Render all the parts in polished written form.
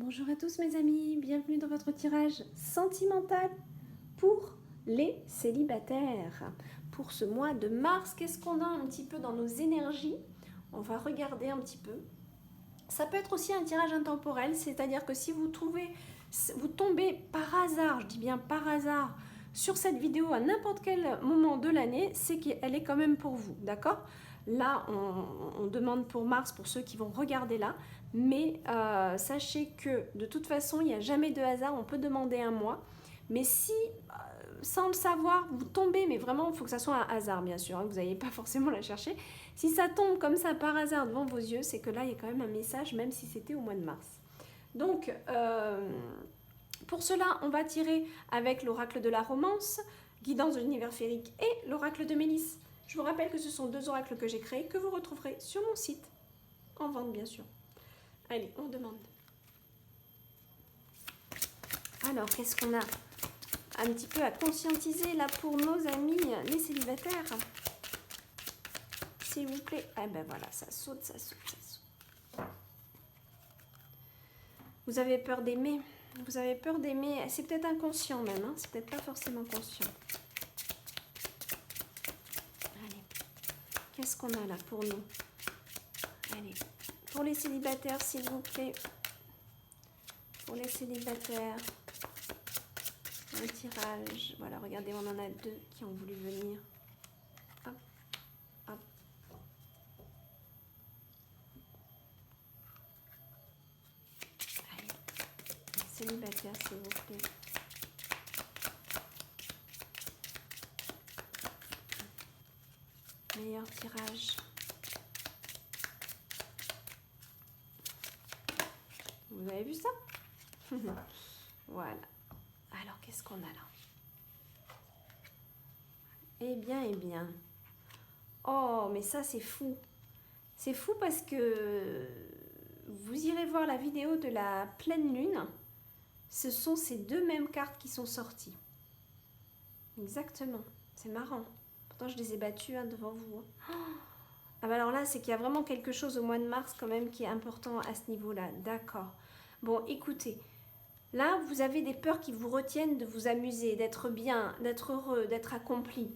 Bonjour à tous mes amis, bienvenue dans votre tirage sentimental pour les célibataires. Pour ce mois de mars, qu'est-ce qu'on a un petit peu dans nos énergies? On va regarder un petit peu. Ça peut être aussi un tirage intemporel, c'est-à-dire que si vous tombez par hasard, je dis bien par hasard, sur cette vidéo à n'importe quel moment de l'année, c'est qu'elle est quand même pour vous, d'accord? Là, on demande pour mars, pour ceux qui vont regarder là, mais sachez que de toute façon, il n'y a jamais de hasard, on peut demander un mois, mais si, sans le savoir, vous tombez, mais vraiment, il faut que ça soit un hasard, bien sûr, hein, vous n'allez pas forcément la chercher. Si ça tombe comme ça par hasard devant vos yeux, c'est que là, il y a quand même un message, même si c'était au mois de mars. Donc, pour cela, on va tirer avec l'oracle de la romance, guidance de l'univers féerique et l'oracle de Mélisse. Je vous rappelle que ce sont deux oracles que j'ai créés, que vous retrouverez sur mon site, en vente bien sûr. Allez, on demande. Alors, qu'est-ce qu'on a un petit peu à conscientiser là pour nos amis les célibataires? S'il vous plaît. Ah ben voilà, ça saute, ça saute, ça saute. Vous avez peur d'aimer. Vous avez peur d'aimer. C'est peut-être inconscient même, hein, c'est peut-être pas forcément conscient. Allez, qu'est-ce qu'on a là pour nous? Allez, pour les célibataires, s'il vous plaît. Pour les célibataires, un tirage. Voilà, regardez, on en a deux qui ont voulu venir. Hop, hop. Allez, célibataire, s'il vous plaît. Meilleur tirage. Vous avez vu ça? Voilà. Alors, qu'est-ce qu'on a là? Eh bien, eh bien. Oh, mais ça, c'est fou. C'est fou parce que vous irez voir la vidéo de la pleine lune. Ce sont ces deux mêmes cartes qui sont sorties. Exactement. C'est marrant. Pourtant, je les ai battues devant vous. Ah bah alors là, c'est qu'il y a vraiment quelque chose au mois de mars quand même qui est important à ce niveau-là. D'accord. Bon, écoutez. Là, vous avez des peurs qui vous retiennent de vous amuser, d'être bien, d'être heureux, d'être accompli.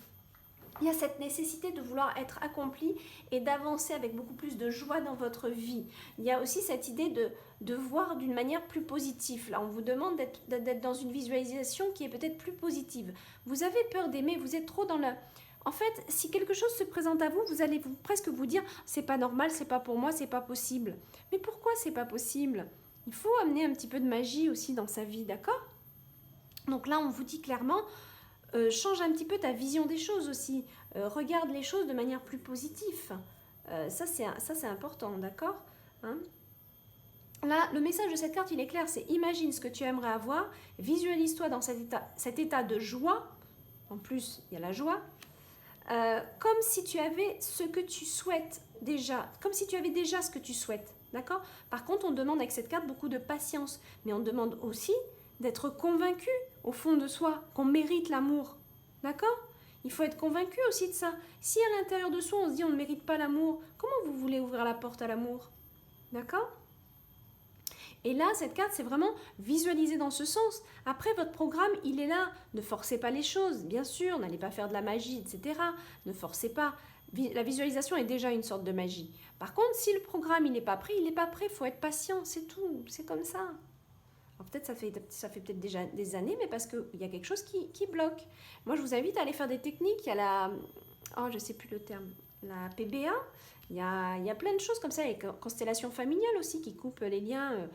Il y a cette nécessité de vouloir être accompli et d'avancer avec beaucoup plus de joie dans votre vie. Il y a aussi cette idée de voir d'une manière plus positive. Là, on vous demande d'être dans une visualisation qui est peut-être plus positive. Vous avez peur d'aimer, vous êtes trop dans le... En fait, si quelque chose se présente à vous, vous allez presque vous dire « c'est pas normal, c'est pas pour moi, c'est pas possible ». Mais pourquoi c'est pas possible ? Il faut amener un petit peu de magie aussi dans sa vie, d'accord? Donc là, on vous dit clairement, change un petit peu ta vision des choses aussi. Regarde les choses de manière plus positive. Ça, c'est important, d'accord, hein? Là, le message de cette carte, il est clair, c'est imagine ce que tu aimerais avoir, visualise-toi dans cet état de joie. En plus, il y a la joie. Comme si tu avais ce que tu souhaites déjà, comme si tu avais déjà ce que tu souhaites. D'accord? Par contre, on demande avec cette carte beaucoup de patience, mais on demande aussi d'être convaincu au fond de soi qu'on mérite l'amour. D'accord? Il faut être convaincu aussi de ça. Si à l'intérieur de soi, on se dit on ne mérite pas l'amour, comment vous voulez ouvrir la porte à l'amour? D'accord? Et là, cette carte, c'est vraiment visualiser dans ce sens. Après, votre programme, il est là. Ne forcez pas les choses, bien sûr, n'allez pas faire de la magie, etc. Ne forcez pas. La visualisation est déjà une sorte de magie. Par contre, si le programme, il n'est pas prêt, il n'est pas prêt. Il faut être patient, c'est tout. C'est comme ça. Alors peut-être ça fait peut-être déjà des années, mais parce qu'il y a quelque chose qui bloque. Moi, je vous invite à aller faire des techniques. Il y a la... Oh, je ne sais plus le terme. La PBA. Il y a plein de choses comme ça. Il y a constellation familiale aussi qui coupe les liens...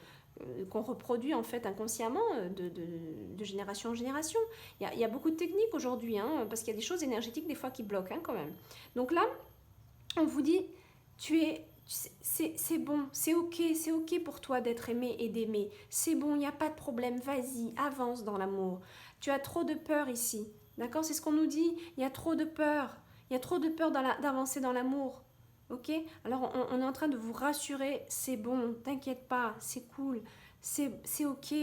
qu'on reproduit en fait inconsciemment de génération en génération. Il y a beaucoup de techniques aujourd'hui, hein, parce qu'il y a des choses énergétiques des fois qui bloquent quand même. Donc là, on vous dit, c'est bon, c'est ok pour toi d'être aimé et d'aimer. C'est bon, il n'y a pas de problème, vas-y, avance dans l'amour. Tu as trop de peur ici, d'accord? C'est ce qu'on nous dit, il y a trop de peur. Il y a trop de peur d'avancer dans l'amour. Ok? Alors on est en train de vous rassurer, c'est bon, t'inquiète pas, c'est cool, c'est ok.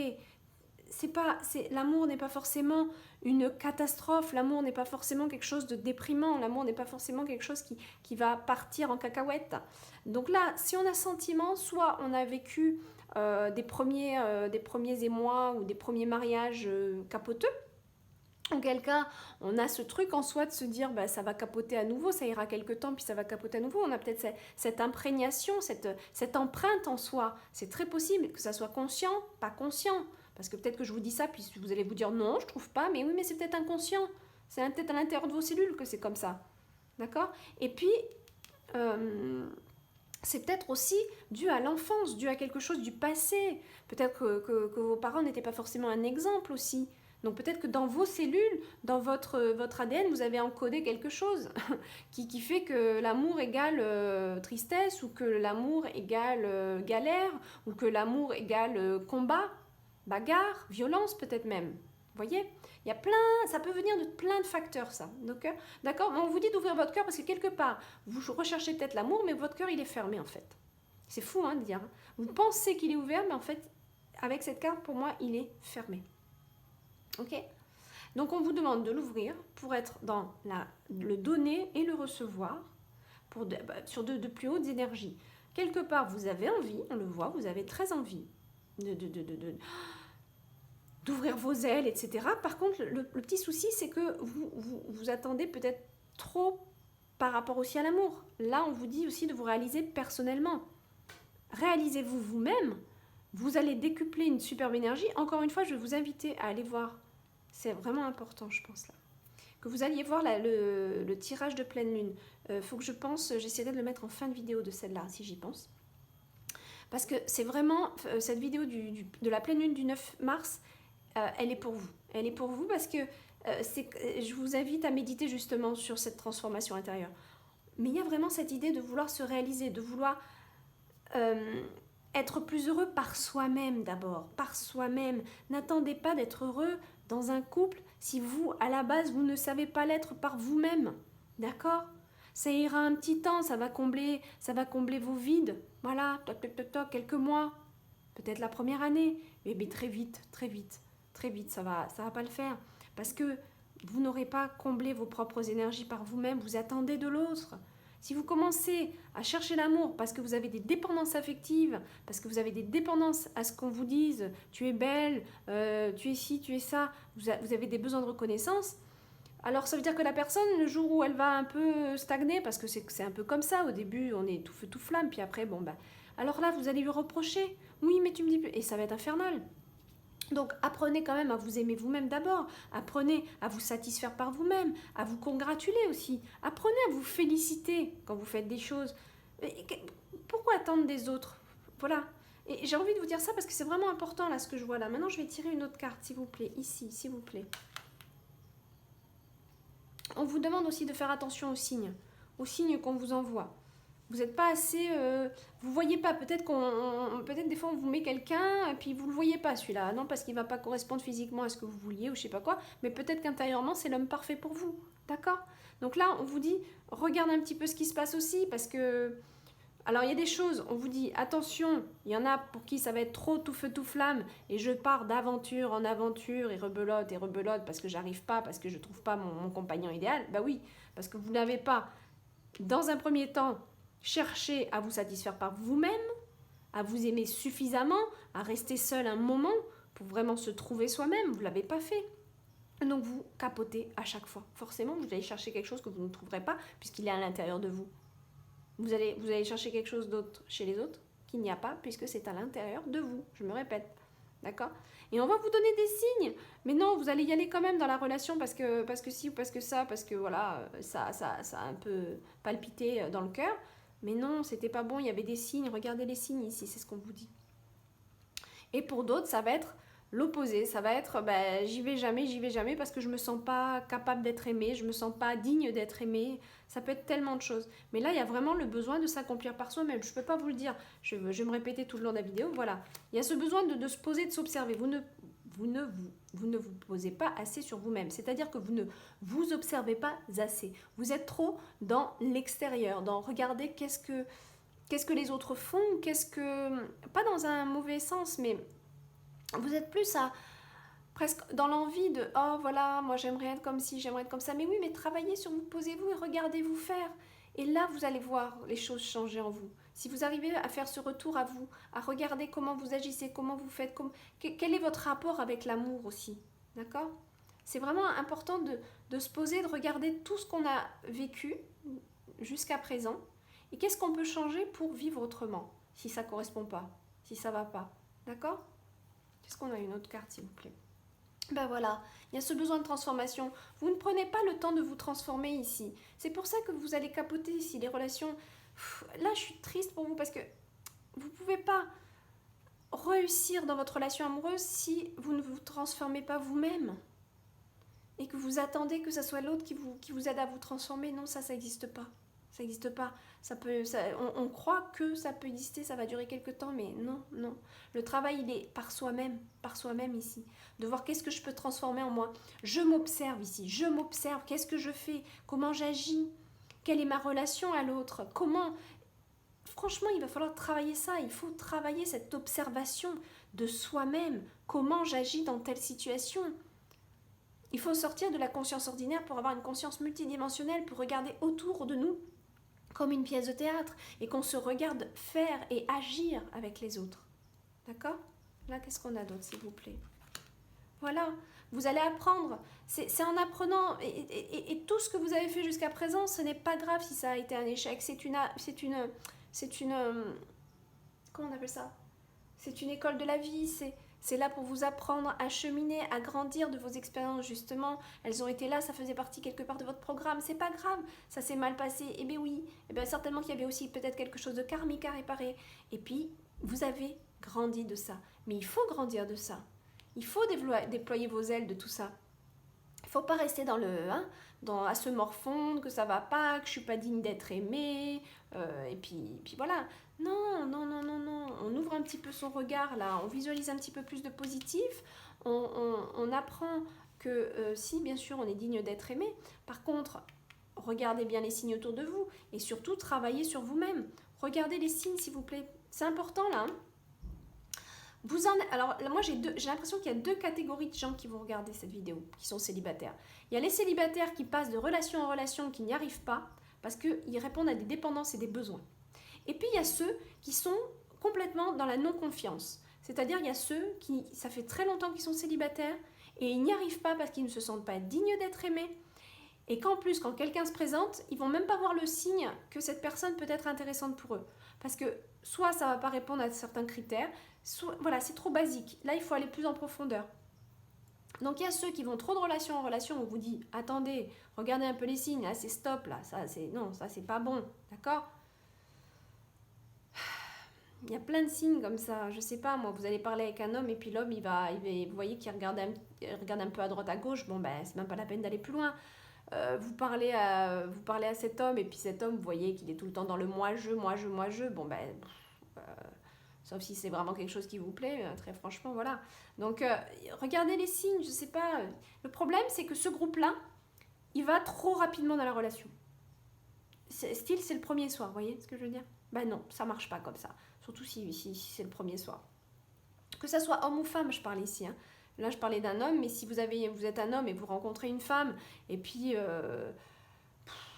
L'amour n'est pas forcément une catastrophe, l'amour n'est pas forcément quelque chose de déprimant, l'amour n'est pas forcément quelque chose qui va partir en cacahuète. Donc là, si on a sentiment, soit on a vécu des premiers émois ou des premiers mariages capoteux. Auquel cas, on a ce truc en soi de se dire bah, ça va capoter à nouveau, ça ira quelque temps, puis ça va capoter à nouveau. On a peut-être cette imprégnation, cette empreinte en soi. C'est très possible que ça soit conscient, pas conscient. Parce que peut-être que je vous dis ça, puis vous allez vous dire non, je trouve pas, mais oui, mais c'est peut-être inconscient. C'est peut-être à l'intérieur de vos cellules que c'est comme ça. D'accord? Et puis, c'est peut-être aussi dû à l'enfance, dû à quelque chose du passé. Peut-être que vos parents n'étaient pas forcément un exemple aussi. Donc peut-être que dans vos cellules, dans votre ADN, vous avez encodé quelque chose qui fait que l'amour égale tristesse, ou que l'amour égale galère, ou que l'amour égale combat, bagarre, violence peut-être même. Vous voyez? Il y a ça peut venir de plein de facteurs ça. Donc, d'accord? On vous dit d'ouvrir votre cœur parce que quelque part, vous recherchez peut-être l'amour, mais votre cœur il est fermé en fait. C'est fou de dire. Vous pensez qu'il est ouvert, mais en fait, avec cette carte, pour moi, il est fermé. Ok? Donc on vous demande de l'ouvrir pour être dans le donner et le recevoir sur de plus hautes énergies. Quelque part, vous avez envie, on le voit, vous avez très envie d'ouvrir vos ailes, etc. Par contre, le petit souci, c'est que vous attendez peut-être trop par rapport aussi à l'amour. Là, on vous dit aussi de vous réaliser personnellement. Réalisez-vous vous-même, vous allez décupler une superbe énergie. Encore une fois, je vais vous inviter à aller voir. C'est vraiment important, je pense, là. Que vous alliez voir le tirage de pleine lune. Faut que je pense, j'essaierai de le mettre en fin de vidéo de celle-là, si j'y pense. Parce que c'est vraiment, cette vidéo de la pleine lune du 9 mars, elle est pour vous. Elle est pour vous parce que je vous invite à méditer justement sur cette transformation intérieure. Mais il y a vraiment cette idée de vouloir se réaliser, de vouloir être plus heureux par soi-même d'abord, par soi-même. N'attendez pas d'être heureux dans un couple si vous, à la base, vous ne savez pas l'être par vous-même. D'accord? Ça ira un petit temps, ça va combler vos vides. Voilà, toc, toc, toc, toc, quelques mois. Peut-être la première année. Mais très vite, ça va pas le faire. Parce que vous n'aurez pas comblé vos propres énergies par vous-même, vous attendez de l'autre. Si vous commencez à chercher l'amour parce que vous avez des dépendances affectives, parce que vous avez des dépendances à ce qu'on vous dise, tu es belle, tu es ci, tu es ça, vous avez des besoins de reconnaissance, alors ça veut dire que la personne, le jour où elle va un peu stagner, parce que c'est un peu comme ça, au début on est tout feu tout flamme, puis après alors là vous allez lui reprocher, oui mais tu me dis, et ça va être infernal. Donc apprenez quand même à vous aimer vous-même d'abord, apprenez à vous satisfaire par vous-même, à vous congratuler aussi, apprenez à vous féliciter quand vous faites des choses. Pourquoi attendre des autres? Voilà. Et j'ai envie de vous dire ça parce que c'est vraiment important là ce que je vois là. Maintenant je vais tirer une autre carte s'il vous plaît, ici, s'il vous plaît. On vous demande aussi de faire attention aux signes qu'on vous envoie. Vous n'êtes pas assez... vous voyez pas, peut-être des fois on vous met quelqu'un et puis vous le voyez pas celui-là, non, parce qu'il va pas correspondre physiquement à ce que vous vouliez ou je sais pas quoi, mais peut-être qu'intérieurement c'est l'homme parfait pour vous, d'accord? Donc là on vous dit, regarde un petit peu ce qui se passe aussi, parce que... Alors il y a des choses, on vous dit, attention, il y en a pour qui ça va être trop tout feu tout flamme, et je pars d'aventure en aventure, et rebelote parce que j'arrive pas, parce que je trouve pas mon compagnon idéal. Bah oui, parce que vous n'avez pas, dans un premier temps, cherchez à vous satisfaire par vous-même, à vous aimer suffisamment, à rester seul un moment pour vraiment se trouver soi-même. Vous ne l'avez pas fait. Donc vous capotez à chaque fois. Forcément, vous allez chercher quelque chose que vous ne trouverez pas puisqu'il est à l'intérieur de vous. Vous allez chercher quelque chose d'autre chez les autres qu'il n'y a pas puisque c'est à l'intérieur de vous. Je me répète. D'accord? Et on va vous donner des signes. Mais non, vous allez y aller quand même dans la relation parce que si ou parce que ça, parce que voilà, ça a un peu palpité dans le cœur. Mais non, c'était pas bon, il y avait des signes. Regardez les signes ici, c'est ce qu'on vous dit. Et pour d'autres, ça va être l'opposé. Ça va être, j'y vais jamais parce que je me sens pas capable d'être aimée, je me sens pas digne d'être aimée. Ça peut être tellement de choses. Mais là, il y a vraiment le besoin de s'accomplir par soi-même. Je peux pas vous le dire. Je vais me répéter tout le long de la vidéo. Voilà. Il y a ce besoin de se poser, de s'observer. Vous ne vous posez pas assez sur vous-même. C'est-à-dire que vous ne vous observez pas assez. Vous êtes trop dans l'extérieur, dans regarder qu'est-ce que les autres font, pas dans un mauvais sens, mais vous êtes plus presque dans l'envie de oh voilà, moi j'aimerais être comme ci, j'aimerais être comme ça. Mais oui, mais travaillez sur vous, posez-vous et regardez-vous faire. Et là, vous allez voir les choses changer en vous. Si vous arrivez à faire ce retour à vous, à regarder comment vous agissez, comment vous faites, quel est votre rapport avec l'amour aussi, d'accord? C'est vraiment important de se poser, de regarder tout ce qu'on a vécu jusqu'à présent et qu'est-ce qu'on peut changer pour vivre autrement, si ça ne correspond pas, si ça ne va pas, d'accord? Est-ce qu'on a une autre carte, s'il vous plaît? Ben voilà, il y a ce besoin de transformation. Vous ne prenez pas le temps de vous transformer ici. C'est pour ça que vous allez capoter ici les relations. Là, je suis triste pour vous parce que vous ne pouvez pas réussir dans votre relation amoureuse si vous ne vous transformez pas vous-même. Et que vous attendez que ce soit l'autre qui vous aide à vous transformer. Non, ça n'existe pas. Ça n'existe pas. On croit que ça peut exister, ça va durer quelques temps, mais non, non. Le travail, il est par soi-même ici. De voir qu'est-ce que je peux transformer en moi. Je m'observe ici, je m'observe. Qu'est-ce que je fais? Comment j'agis? Quelle est ma relation à l'autre? Comment... Franchement, il va falloir travailler ça. Il faut travailler cette observation de soi-même. Comment j'agis dans telle situation? Il faut sortir de la conscience ordinaire pour avoir une conscience multidimensionnelle, pour regarder autour de nous comme une pièce de théâtre et qu'on se regarde faire et agir avec les autres. D'accord? Là, qu'est-ce qu'on a d'autre, s'il vous plaît? Voilà, vous allez apprendre. C'est en apprenant. Et tout ce que vous avez fait jusqu'à présent, ce n'est pas grave si ça a été un échec. C'est une comment on appelle ça? C'est une école de la vie. C'est là pour vous apprendre à cheminer, à grandir de vos expériences, justement. Elles ont été là, ça faisait partie quelque part de votre programme. C'est pas grave, ça s'est mal passé. Eh bien oui, eh bien certainement qu'il y avait aussi peut-être quelque chose de karmique à réparer. Et puis, vous avez grandi de ça. Mais il faut grandir de ça. Il faut déployer vos ailes de tout ça. Il ne faut pas rester à se morfondre, que ça va pas, que je suis pas digne d'être aimée, et puis voilà. Non, non, non, non, non. On ouvre un petit peu son regard là, on visualise un petit peu plus de positif, on apprend que si bien sûr on est digne d'être aimé, par contre, regardez bien les signes autour de vous et surtout travaillez sur vous-même. Regardez les signes s'il vous plaît, c'est important là. Alors moi j'ai l'impression qu'il y a deux catégories de gens qui vont regarder cette vidéo, qui sont célibataires. Il y a les célibataires qui passent de relation en relation, qui n'y arrivent pas, parce qu'ils répondent à des dépendances et des besoins. Et puis il y a ceux qui sont complètement dans la non-confiance. C'est-à-dire il y a ceux qui, ça fait très longtemps qu'ils sont célibataires, et ils n'y arrivent pas parce qu'ils ne se sentent pas dignes d'être aimés. Et qu'en plus, quand quelqu'un se présente, ils vont même pas voir le signe que cette personne peut être intéressante pour eux. Parce que soit ça ne va pas répondre à certains critères, voilà, c'est trop basique. Là, il faut aller plus en profondeur. Donc, il y a ceux qui vont trop de relation en relation. On vous dit, attendez, regardez un peu les signes. Là, c'est stop. Là, non, ça, c'est pas bon. D'accord? Il y a plein de signes comme ça. Je sais pas, moi, vous allez parler avec un homme et puis l'homme, vous voyez qu'il regarde un peu à droite, à gauche. Bon, ben, c'est même pas la peine d'aller plus loin. Vous parlez à cet homme et puis cet homme, vous voyez qu'il est tout le temps dans le moi-je. Bon, ben... sauf si c'est vraiment quelque chose qui vous plaît, très franchement, voilà. Donc, regardez les signes, je sais pas. Le problème, c'est que ce groupe-là, il va trop rapidement dans la relation. C'est le premier soir, vous voyez ce que je veux dire? Ben non, ça marche pas comme ça. Surtout si c'est le premier soir. Que ça soit homme ou femme, je parle ici. Hein. Là, je parlais d'un homme, mais si vous êtes un homme et vous rencontrez une femme, et puis...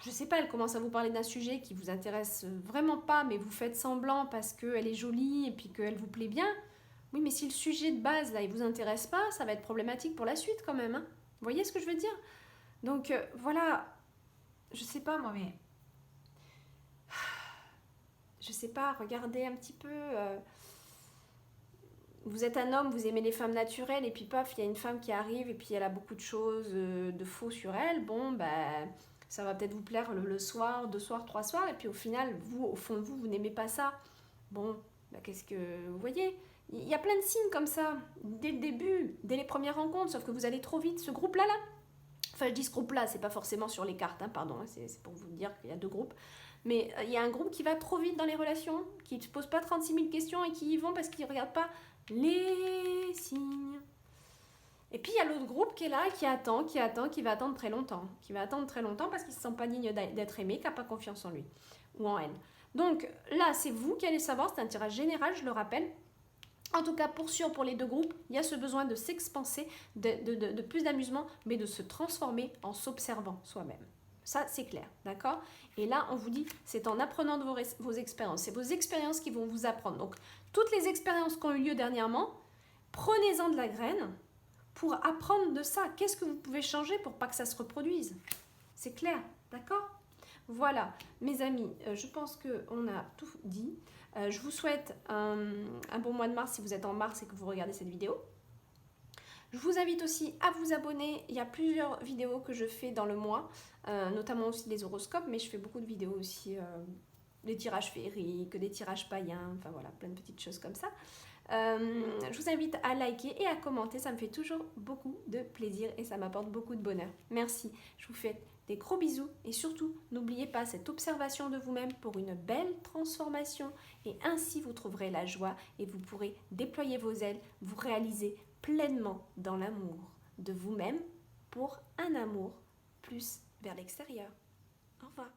je sais pas, elle commence à vous parler d'un sujet qui vous intéresse vraiment pas, mais vous faites semblant parce qu'elle est jolie et puis qu'elle vous plaît bien. Oui, mais si le sujet de base, là, il vous intéresse pas, ça va être problématique pour la suite quand même. Hein. Vous voyez ce que je veux dire? Donc, voilà, je sais pas moi, mais... Je sais pas, regardez un petit peu... Vous êtes un homme, vous aimez les femmes naturelles, et puis paf, il y a une femme qui arrive, et puis elle a beaucoup de choses de faux sur elle. Bon, ben... ça va peut-être vous plaire le soir, 2 soirs, 3 soirs, et puis au final, vous, au fond de vous, vous n'aimez pas ça. Bon, bah qu'est-ce que... Vous voyez, il y a plein de signes comme ça, dès le début, dès les premières rencontres, sauf que vous allez trop vite. Ce groupe-là, enfin je dis ce groupe-là, c'est pas forcément sur les cartes, hein, pardon, hein, c'est pour vous dire qu'il y a 2 groupes, mais il y a un groupe qui va trop vite dans les relations, qui ne se pose pas 36 000 questions et qui y vont parce qu'ils ne regardent pas les signes. Et puis il y a l'autre groupe qui est là, qui attend, qui va attendre très longtemps. Qui va attendre très longtemps parce qu'il ne se sent pas digne d'être aimé, qui n'a pas confiance en lui ou en elle. Donc là, c'est vous qui allez savoir, c'est un tirage général, je le rappelle. En tout cas, pour sûr, pour les 2 groupes, il y a ce besoin de s'expanser, de plus d'amusement, mais de se transformer en s'observant soi-même. Ça, c'est clair, d'accord? Et là, on vous dit, c'est en apprenant de vos expériences. C'est vos expériences qui vont vous apprendre. Donc, toutes les expériences qui ont eu lieu dernièrement, prenez-en de la graine pour apprendre de ça. Qu'est-ce que vous pouvez changer pour pas que ça se reproduise? C'est clair, d'accord? Voilà, mes amis, je pense qu'on a tout dit. Je vous souhaite un bon mois de mars si vous êtes en mars et que vous regardez cette vidéo. Je vous invite aussi à vous abonner. Il y a plusieurs vidéos que je fais dans le mois, notamment aussi les horoscopes, mais je fais beaucoup de vidéos aussi, des tirages féeriques, des tirages païens, enfin voilà, plein de petites choses comme ça. Je vous invite à liker et à commenter, ça me fait toujours beaucoup de plaisir et ça m'apporte beaucoup de bonheur. Merci, je vous fais des gros bisous et surtout, n'oubliez pas cette observation de vous-même pour une belle transformation et ainsi vous trouverez la joie et vous pourrez déployer vos ailes, vous réaliser pleinement dans l'amour de vous-même pour un amour plus vers l'extérieur. Au revoir.